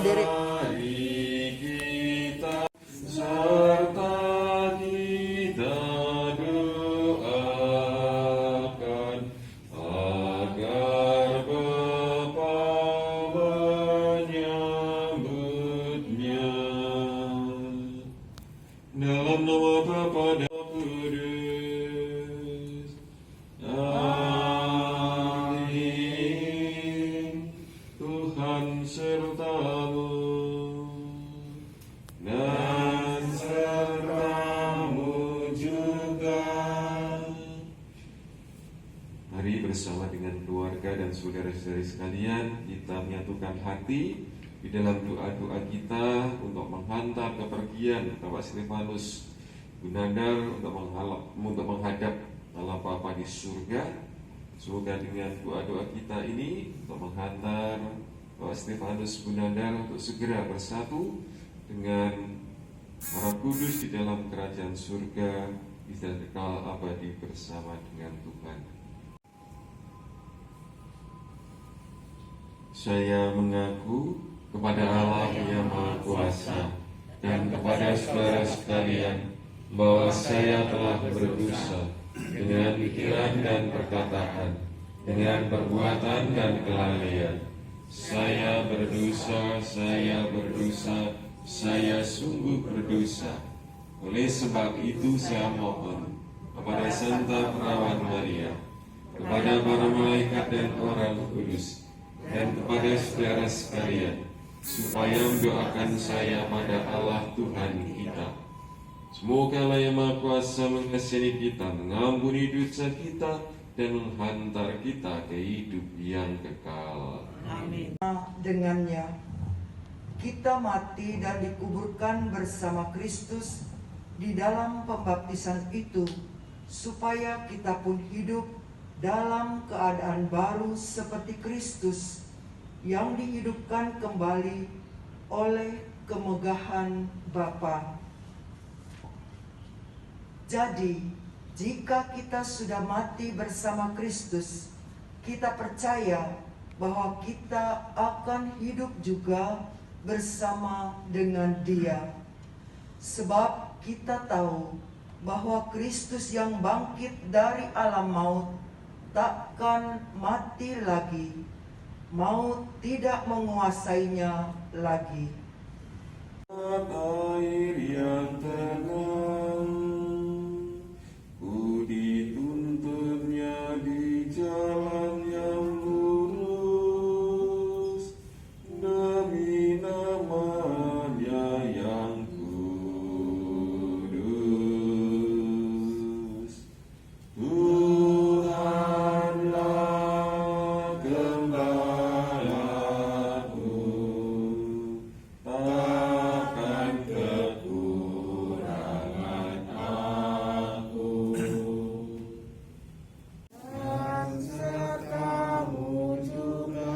berdiri. Serta kita doakan agar Bapa menyambutnya. Dalam nama Bapa dan Kudus. Amin. Tuhan sertamu dan sertamu juga. Mari bersama dengan keluarga dan saudara-saudari sekalian kita menyatukan hati di dalam doa-doa kita untuk menghantar kepergian Bapak Stefanus Gunandar untuk menghadap Allah Bapa di surga. Semoga dengan doa-doa kita ini untuk menghantar Bapak Stefanus Gunandar untuk segera bersatu dengan para kudus di dalam kerajaan surga, bisa kekal abadi bersama dengan Tuhan. Saya mengaku kepada Allah yang Maha Kuasa dan kepada saudara sekalian bahwa saya telah berdosa dengan pikiran dan perkataan, dengan perbuatan dan kelalaian. Saya berdosa, saya sungguh berdosa. Oleh sebab itu saya mohon kepada Santa Perawan Maria, kepada para malaikat dan orang kudus, dan kepada saudara sekalian, supaya mendoakan saya pada Allah Tuhan kita. Semoga Allah yang Maha Kuasa mengasihi kita, mengampuni dosa kita, dan menghantar kita ke hidup yang kekal. Amin. Dengannya kita mati dan dikuburkan bersama Kristus di dalam pembaptisan itu, supaya kita pun hidup dalam keadaan baru seperti Kristus yang dihidupkan kembali oleh kemegahan Bapa. Jadi, jika kita sudah mati bersama Kristus, kita percaya bahwa kita akan hidup juga bersama dengan Dia. Sebab kita tahu bahwa Kristus yang bangkit dari alam maut takkan mati lagi. Maut tidak menguasainya lagi. Air yang tenang, ku dituntunnya di jalan yang lurus, demi namanya yang kudus. Tuhanlah gembalaku, takkan kekurangan aku. Dan sertamu juga.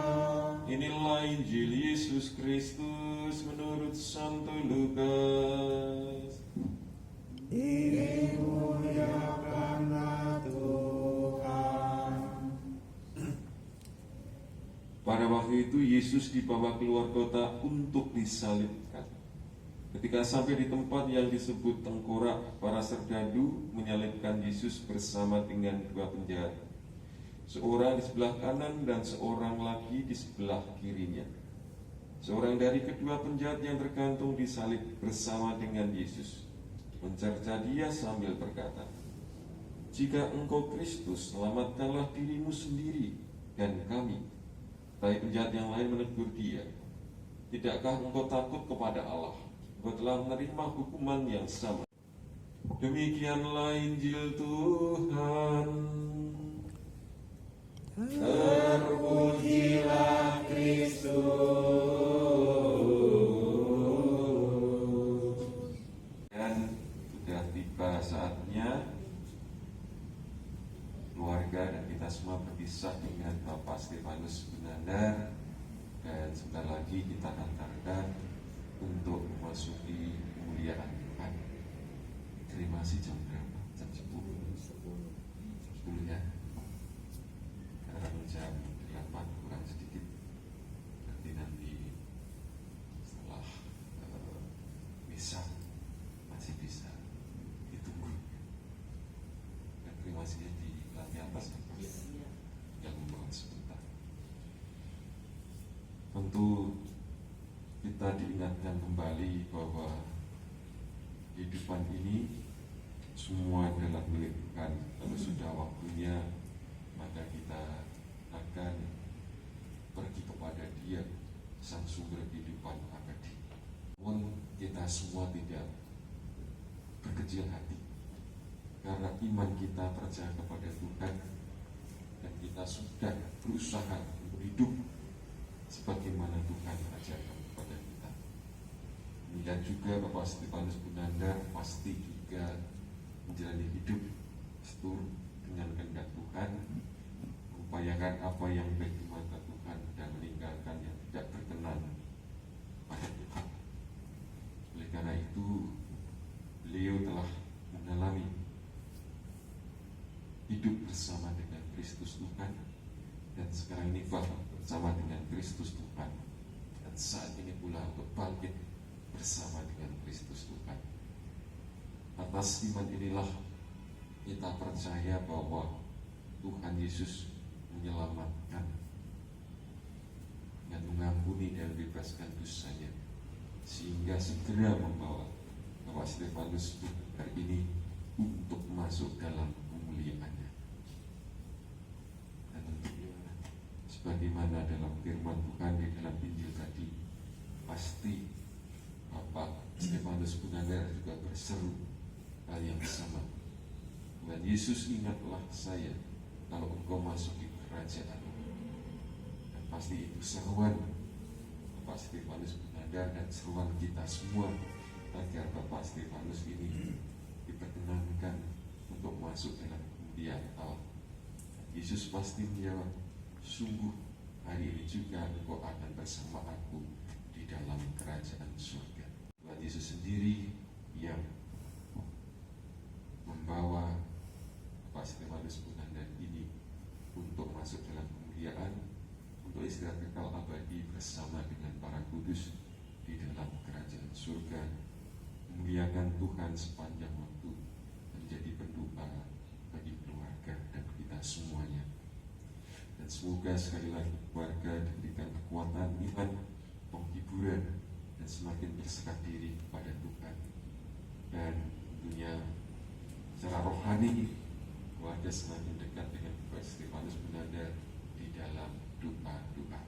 Inilah Injil Yesus Kristus menurut Santo Lukas. Dimuliakanlah Tuhan. Pada waktu itu Yesus dibawa keluar kota untuk disalibkan. Ketika sampai di tempat yang disebut Tengkorak, para serdadu menyalibkan Yesus bersama dengan dua penjahat, seorang di sebelah kanan dan seorang lagi di sebelah kirinya. Seorang dari kedua penjahat yang tergantung disalib bersama dengan Yesus mencerca dia sambil berkata, "Jika engkau Kristus, selamatkanlah dirimu sendiri dan kami." Tapi penjahat yang lain menegur dia, "Tidakkah engkau takut kepada Allah? Engkau telah menerima hukuman yang sama." Demikianlah Injil Tuhan. Terpujilah Kristus. Dan sudah tiba saatnya keluarga dan kita semua berpisah dengan Bapak Stefanus Gunandar, dan sebentar lagi kita antarkan untuk memasuki kemuliaan Tuhan. Terima kasih. Jam berapa? Jam 10 ya. Sekarang jam 8 kurang sedikit. Nanti atas apa yang memohon sebentar. Tentu kita diingatkan kembali bahwa kehidupan ini semua adalah milik Tuhan. Kalau sudah waktunya, maka kita akan pergi kepada Dia, Sang Sumber kehidupan abadi. Namun kita semua tidak berkecil hati, karena iman kita percaya kepada Tuhan, dan kita sudah berusaha untuk hidup sebagaimana Tuhan ajarkan kepada kita. Demikian juga Bapak Stefanus Bunandar pasti juga menjalani hidup seturut dengan kehendak Tuhan, mengupayakan apa yang baik di mata Tuhan dan meninggalkan yang tidak berkenan pada Tuhan. Oleh karena itu, beliau telah mengalami hidup bersama dengan Kristus Tuhan, dan sekarang ini bersama dengan Kristus Tuhan, dan saat ini pula untuk bangkit bersama dengan Kristus Tuhan. Atas iman inilah kita percaya bahwa Tuhan Yesus menyelamatkan dan mengampuni dan bebaskan dosanya, sehingga segera membawa Bapak Stefanus hari ini untuk masuk dalam kemuliaannya. Dan tentunya sebagaimana dalam firman Tuhan di dalam Injil tadi, pasti Bapak Stefanus Bunandar juga berseru hal yang sama. Tuhan Yesus, ingatlah saya kalau engkau masuk di kerajaan. Dan pasti itu seruan Bapak Stefanus Bunandar dan seruan kita semua, agar Bapak Stefanus ini diperkenankan untuk masuk dalam kemuliaan Allah. Yesus pasti menjawab, sungguh hari ini juga engkau akan bersama aku di dalam kerajaan surga. Tuhan Yesus sendiri yang membawa Bapak Stefanus Bunandar ini untuk masuk dalam kemuliaan, untuk istirahat kekal abadi bersama dengan para kudus di dalam kerajaan surga, memuliakan Tuhan sepanjang waktu, menjadi pendoa bagi keluarga dan kita semuanya. Dan semoga sekali lagi keluarga diberikan kekuatan iman, penghiburan, dan semakin berserah diri kepada Tuhan. Dan tentunya secara rohani keluarga semakin dekat dengan Bapak Stefanus Bunandar di dalam doa-doa.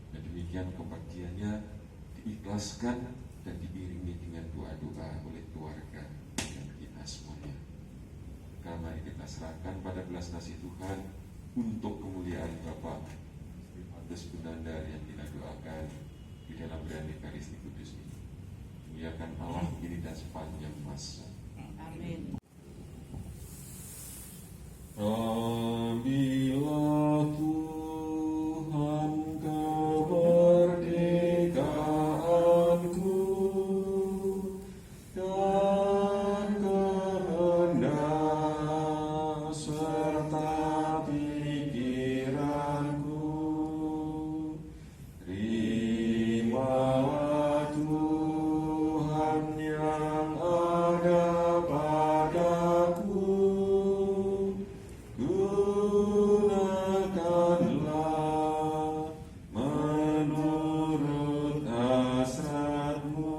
Dan demikian kebaktiannya diikhlaskan dan diiringi dengan doa-doa oleh keluarga dan kita semuanya. Karena kita serahkan pada belas kasih Tuhan untuk kemuliaan Bapak Stefanus Bunandar yang kita doakan di dalam Brani Ekaristi Kudus ini. Muliakan Allah ini dan sepanjang masa. Amin. Ambillah Tuhan kemerdekaanku dan kehendak serta pikiranku. Terimalah Tuhan yang ada padaku. Gunakanlah menurut hasratmu,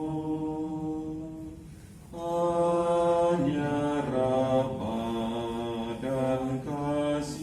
hanya rahmat dan kasih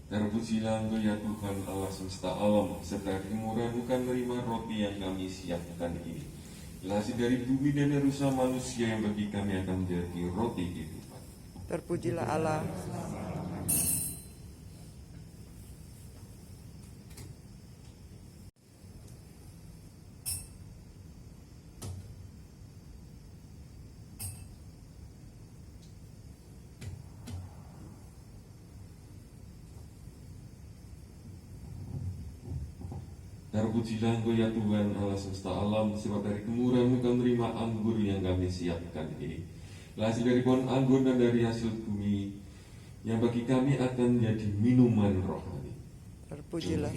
Terpujilah Engkau ya Tuhan Allah semesta alam, serta kemurahan-Mu kami menerima roti yang kami siapkan ini. Hasil dari bumi dan dari usaha manusia yang bagi kami akan menjadi roti kehidupan. Terpujilah Allah. Terpujilah Engkau ya Tuhan Allah semesta alam, sebab dari kemurahan-Mu kami menerima anggur yang kami siapkan ini. Hasil dari pohon anggur dan dari hasil bumi yang bagi kami akan menjadi minuman rohani. Terpujilah.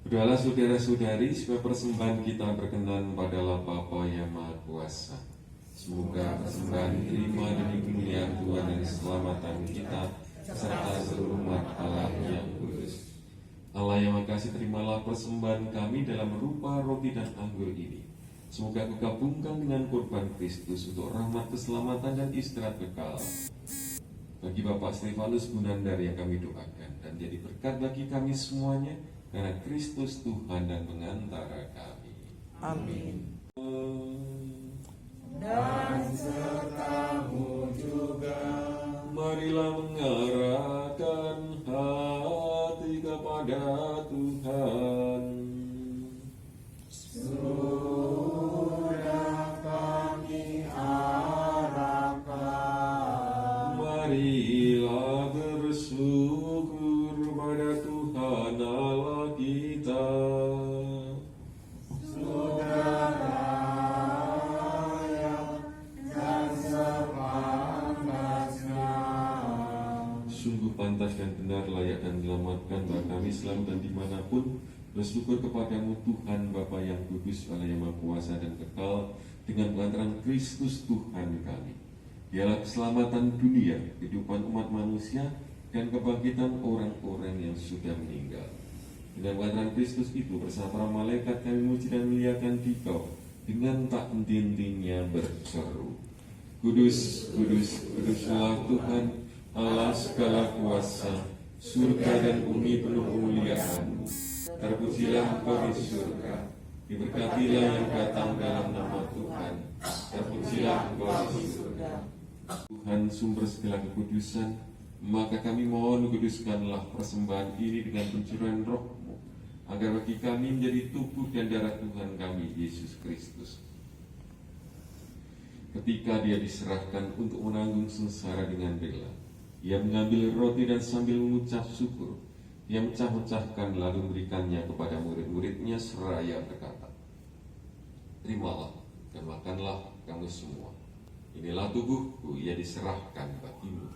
Berdoalah saudara-saudari supaya persembahan kita berkenan pada Allah Bapa yang Maha Kuasa. Semoga persembahan diterima demi kemuliaan Tuhan dan keselamatan kita serta seluruh umat Allah yang kudus. Allah yang makasih, terimalah persembahan kami dalam rupa roti dan anggur ini. Semoga kegabungkan dengan korban Kristus untuk rahmat keselamatan dan istirahat kekal. Bagi Bapak Stefanus Gunandar yang kami doakan, dan jadi berkat bagi kami semuanya, karena Kristus Tuhan dan pengantara kami. Amin. Dan sertamu juga, marilah mengarahkan hati kepada Tuhan. Sudah kami harapkan, marilah bersyukur pada Tuhan Allah kita. Sungguh pantas dan benar, layak dan menyelamatkan bagi kami selalu dan dimanapun bersyukur kepadamu Tuhan Bapa yang kudus, Allah yang Maha Kuasa dan kekal, dengan pengantaran Kristus Tuhan kami. Dialah keselamatan dunia, kehidupan umat manusia, dan kebangkitan orang-orang yang sudah meninggal. Dengan pengantaran Kristus itu bersama para malaikat kami memuji dan memuliakan Dikau dengan tak henti-hentinya berseru, Kudus, kudus, kuduslah Tuhan Allah segala kuasa, surga dan bumi penuh kemuliaan-Mu. Terpujilah Engkau di surga, diberkatilah yang datang dalam nama Tuhan. Terpujilah Engkau di surga. Tuhan sumber segala kekudusan, maka kami mohon kuduskanlah persembahan ini dengan pencurahan Roh-Mu, agar bagi kami menjadi tubuh dan darah Tuhan kami Yesus Kristus. Ketika Dia diserahkan untuk menanggung sengsara dengan rela, Ia mengambil roti dan sambil mengucap syukur, Ia mecah-mecahkan lalu memberikannya kepada murid-muridnya seraya berkata, Terimalah dan makanlah kamu semua. Inilah tubuhku, ia diserahkan bagimu.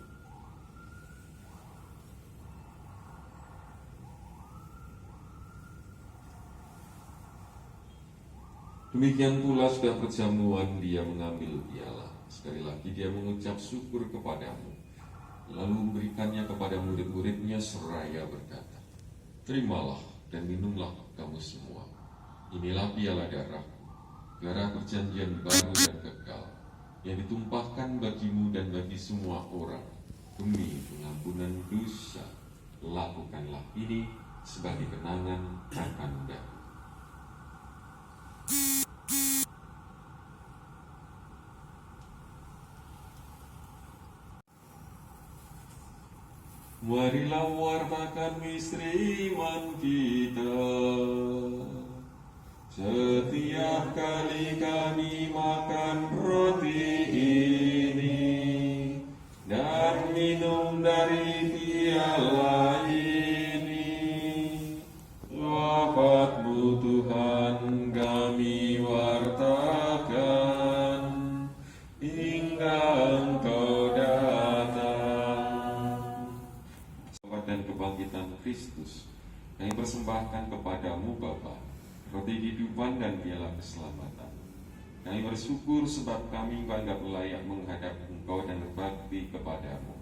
Demikian pula sudah perjamuan Dia mengambil piala. Sekali lagi Dia mengucap syukur kepadamu, lalu memberikannya kepada murid-muridnya seraya berkata, Terimalah dan minumlah kamu semua. Inilah piala darahku, darah perjanjian baru dan kekal, yang ditumpahkan bagimu dan bagi semua orang demi pengampunan dosa. Lakukanlah ini sebagai kenangan akan aku. Marilah wartakan misteri iman kita. Setiap kali kami makan roti ini dan minum dari piala ini, wafat-Mu Tuhan kami wartakan hingga Engkau datang. Dan kebangkitan Kristus kami persembahkan kepadamu Bapa, roti kehidupan dan piala keselamatan. Kami bersyukur sebab kami anggap layak menghadap Engkau dan berbakti kepadamu.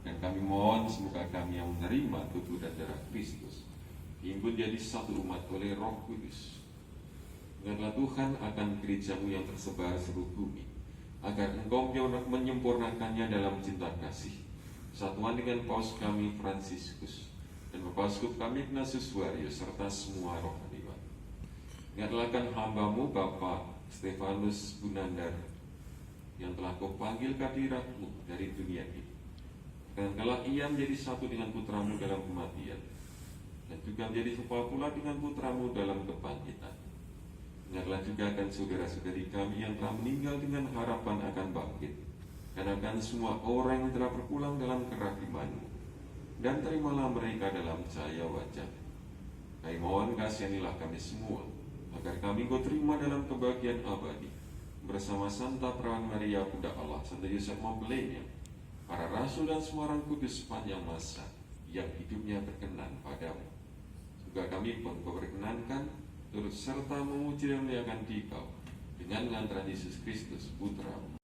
Dan kami mohon semoga kami yang menerima tubuh dan darah Kristus dihimpun jadi satu umat oleh Roh Kudus. Ingatlah Tuhan akan gereja-Mu yang tersebar seluruh bumi, agar Engkau menyempurnakannya dalam cinta kasih, satuan dengan Paus kami Fransiskus dan Bapak Uskup kami Ignatius Suaryo serta semua rohaniwan. Ingatlah kan hamba-Mu Bapak Stefanus Bunandar yang telah Kau panggil ke hadirat-Mu dari dunia ini. Dan kalau ia menjadi satu dengan putra-Mu dalam kematian, dan juga menjadi serupa pula dengan putra-Mu dalam kebangkitan. Ingatlah juga akan saudara-saudari kami yang telah meninggal dengan harapan akan bangkit, dan akan semua orang yang telah berpulang dalam kerahiman-Mu, dan terimalah mereka dalam cahaya wajah. Kami mohon kasihanilah kami semua, agar kami Kau terima dalam kebahagiaan abadi, bersama Santa Perawan Maria Bunda Allah, Santa Yosef Mempelainya, para rasul dan semua orang kudus sepanjang masa yang hidupnya berkenan padamu. Juga kami pun Kau berkenankan turut serta memuji dan memuliakan Dikau dengan lantaran Yesus Kristus Putra-Mu.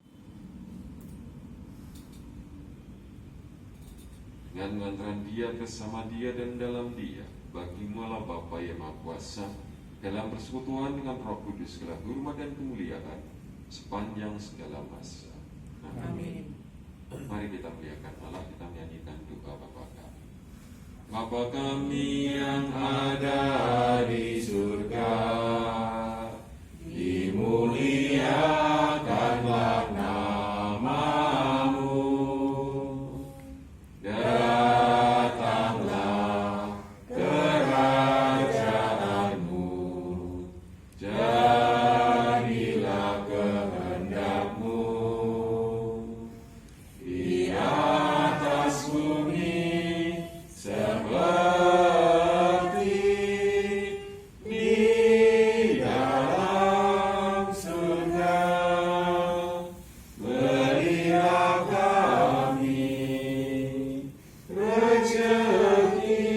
Dengan lantaran Dia, bersama Dia dan dalam Dia, bagi-Mu Allah Bapa yang Maha Kuasa, dalam persekutuan dengan Roh Kudus, segala hormat dan kemuliaan sepanjang segala masa. Amin. Mari kita muliakan Allah, kita menyanyikan doa Bapa kami. Bapa kami yang ada di surga, dimuliakanlah nama-Mu, datanglah kerajaan-Mu, jadilah kehendak-Mu di atas bumi seperti di dalam surga. Berilah kami rezeki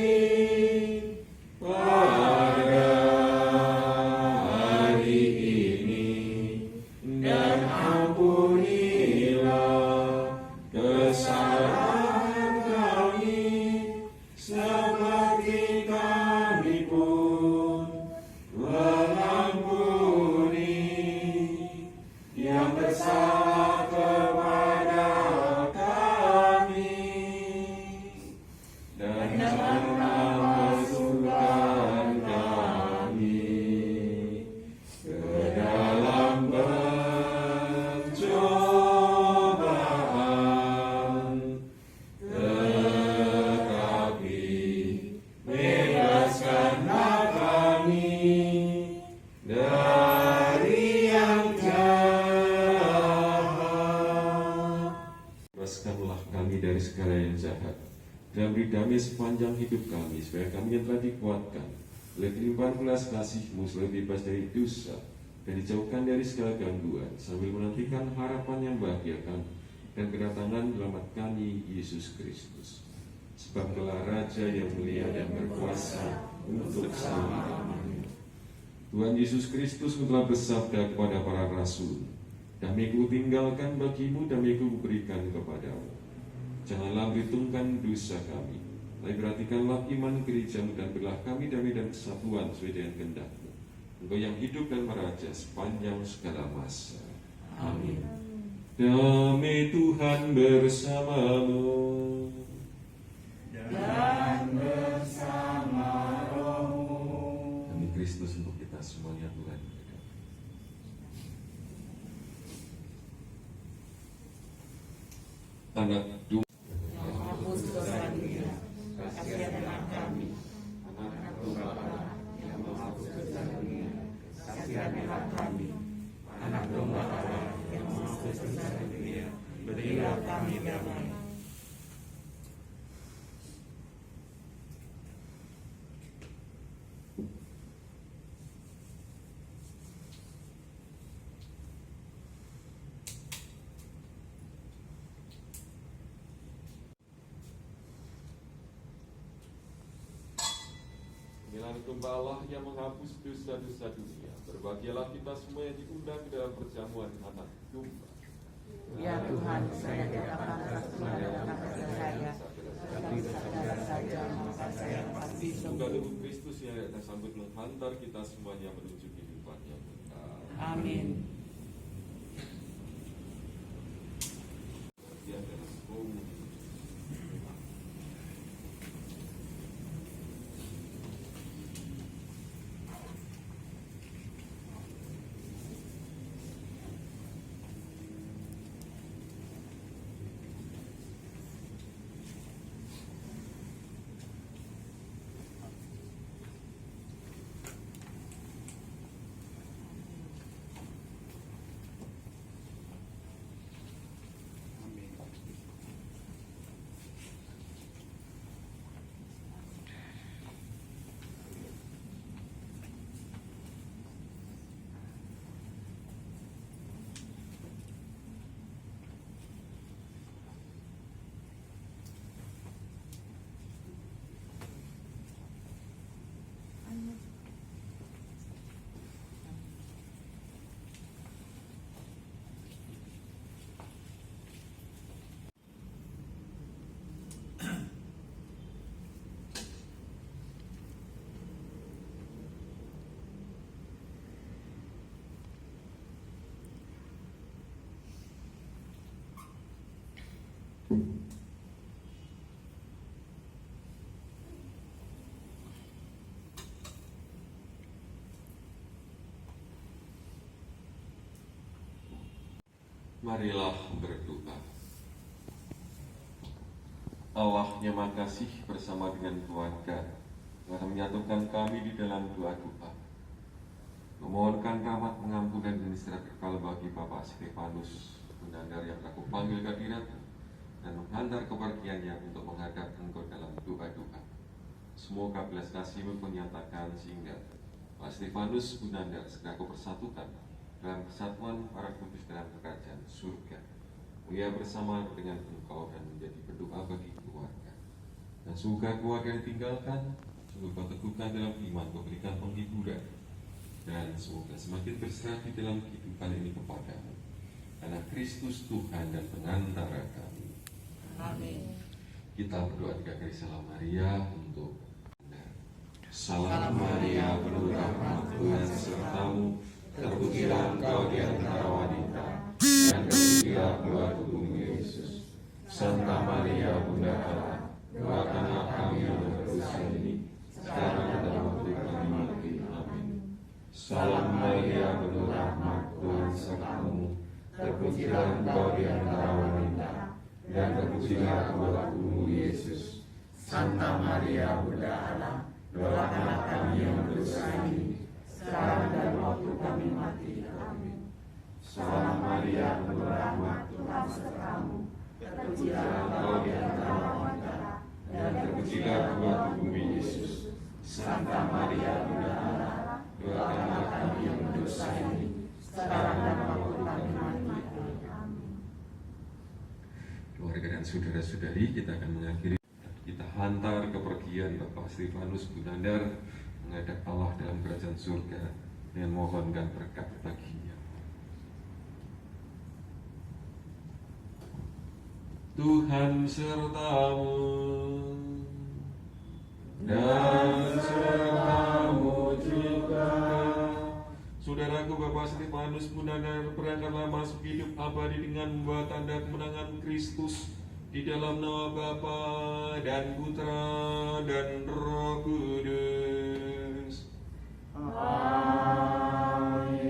pada hari ini, dan ampunilah kesalahan kami seperti kami pun mengampuni yang bersalah kepada kami, dan janganlah masukkan kami ke dalam pencobaan, tetapi bebaskanlah kami dari yang jahat. Bebaskanlah kami dari segala yang jahat, dan beri damai sepanjang hidup kami, supaya kami yang telah dikuatkan oleh kelimpahan belas kasih-Mu selalu bebas dari dosa dan dijauhkan dari segala gangguan, sambil menantikan harapan yang bahagiakan dan kedatangan selamat kami Yesus Kristus. Sebab Dialah Raja yang mulia dan berkuasa untuk selama-lamanya. Tuhan Yesus Kristus telah bersabda kepada para rasul, damai-Ku tinggalkan bagimu, damai-Ku berikan kepadamu. Janganlah berhitungkan dosa kami, tapi perhatikanlah iman gereja-Mu, dan berilah kami damai dan kesatuan sesuai dengan kehendak-Mu. Engkau yang hidup dan meraja sepanjang segala masa. Amin. Damai Tuhan bersamamu dan bersama rohmu. Demi Kristus untuk kita semuanya Tuhan. Tanda doa. Hapus dosa dunia, kasihanlah kami. Anak domba Allah yang menghapus dosa dunia, kasihanlah kami. Anak domba Allah yang menghapus dosa dunia, berilah kami damai. Inilah domba Allah yang menghapus dosa-dosa dunia. Berbahagialah kita semua yang diundang ke dalam perjamuan anak domba. Ya Tuhan, saya tidak pantas mengadakan kepada saya, tetapi sekadar saja maka saya pasti Semoga sembuh. tubuh Kristus yang akan sambut menghantar kita semuanya menuju kehidupan yang kekal. Amin. Marilah berdoa. Allah yang Maha Kasih bersama dengan keluarga telah menyatukan kami di dalam doa-doa, memohonkan rahmat pengampunan dan istirahat kekal bagi Bapak Stefanus Gunandar yang aku panggil ke hadirat dan menghantar kepergiannya untuk menghadap Engkau dalam doa-doa. Semoga belas kasih-Mu menyatakan sehingga Pak Stefanus Gunandar segera Kau persatukan dalam kesatuan para kudus dalam kerajaan surga. Ia bersama dengan Engkau dan menjadi berdoa bagi keluarga. Dan semoga keluarga yang ditinggalkan sungguh Kau teguhkan dalam iman, Kau berikan penghiburan, dan semoga semakin berserah di dalam kehidupan ini kepadamu. Karena Kristus Tuhan dan pengantara kami. Amin. Kita berdoa 3 kali salam Maria untuk Anda. Salam Maria, penuh rahmat, Tuhan sertamu. Terpujilah Engkau di antara wanita, dan terpujilah buah tubuhmu Yesus. Santa Maria, Bunda Allah, doakanlah kami yang berdosa ini, sekarang dan waktu kami mati. Amin. Salam Maria, penuh rahmat, Tuhan sertamu. Terpujilah Engkau di antara wanita, dan terpujilah buah tubuhmu Yesus. Santa Maria, Bunda Allah, doakanlah kami yang berdosa ini, sekarang dan waktu kami mati. Amin. Salam Maria, penuh rahmat, Tuhan sertamu. Terpujilah Engkau di antara wanita, dan terpujilah buah tubuhmu Yesus. Santa Maria, Bunda Allah, doakanlah kami yang berdosa ini, sekarang dan waktu kami mati. Amin. Keluarga dan saudara-saudari, kita akan mengakhiri. Kita hantar kepergian Bapak Stefanus Gunandar menghadap Allah dalam kerajaan surga dengan mohonkan berkat baginya. Tuhan sertamu dan sertamu juga. Saudaraku Bapak Stefanus Gunandar berangkatlah masuk hidup abadi dengan membawa tanda kemenangan Kristus di dalam nama Bapa dan Putra dan Roh Kudus. Amin.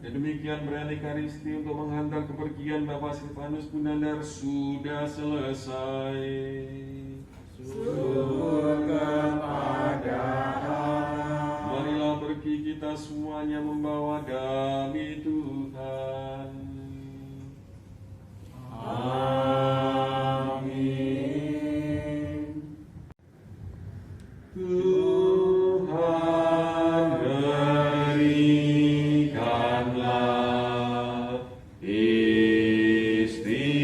Dan demikian perayaan Ekaristi untuk menghantar kepergian Bapak Stefanus Gunandar sudah selesai. Syukur kepada Allah. Marilah pergi kita semuanya membawa damai Tuhan. Amin. Tuhan berikanlah istirahat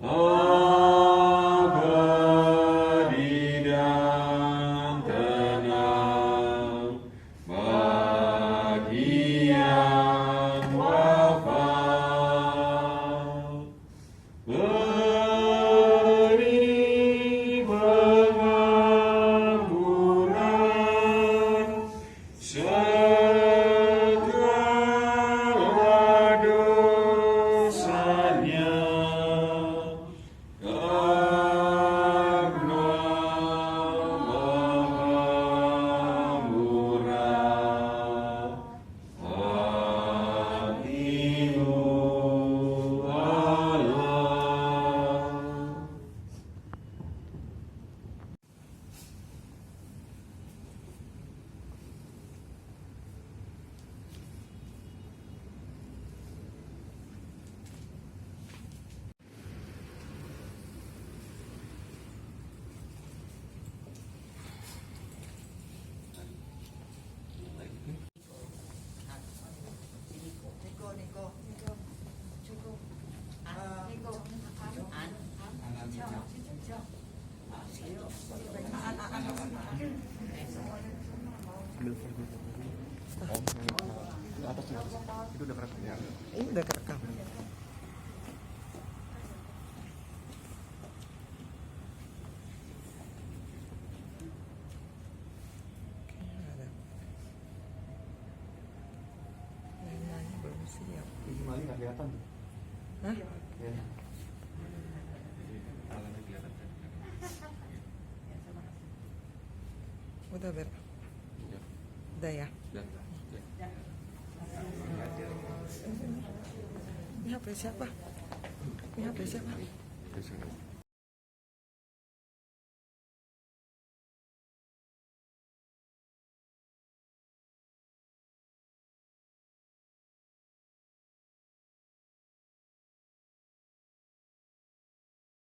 abadi dan tenang bagi yang wafat. Beri pengampunan segala dosanya, karena Maha Murah hati-Mu Allah. Niko. Cukup. Ini udah kerekam. nggak kelihatan tuh. Hah? Ya. Udah Ber. Udah ya. Ini HP siapa? Ini HP siapa?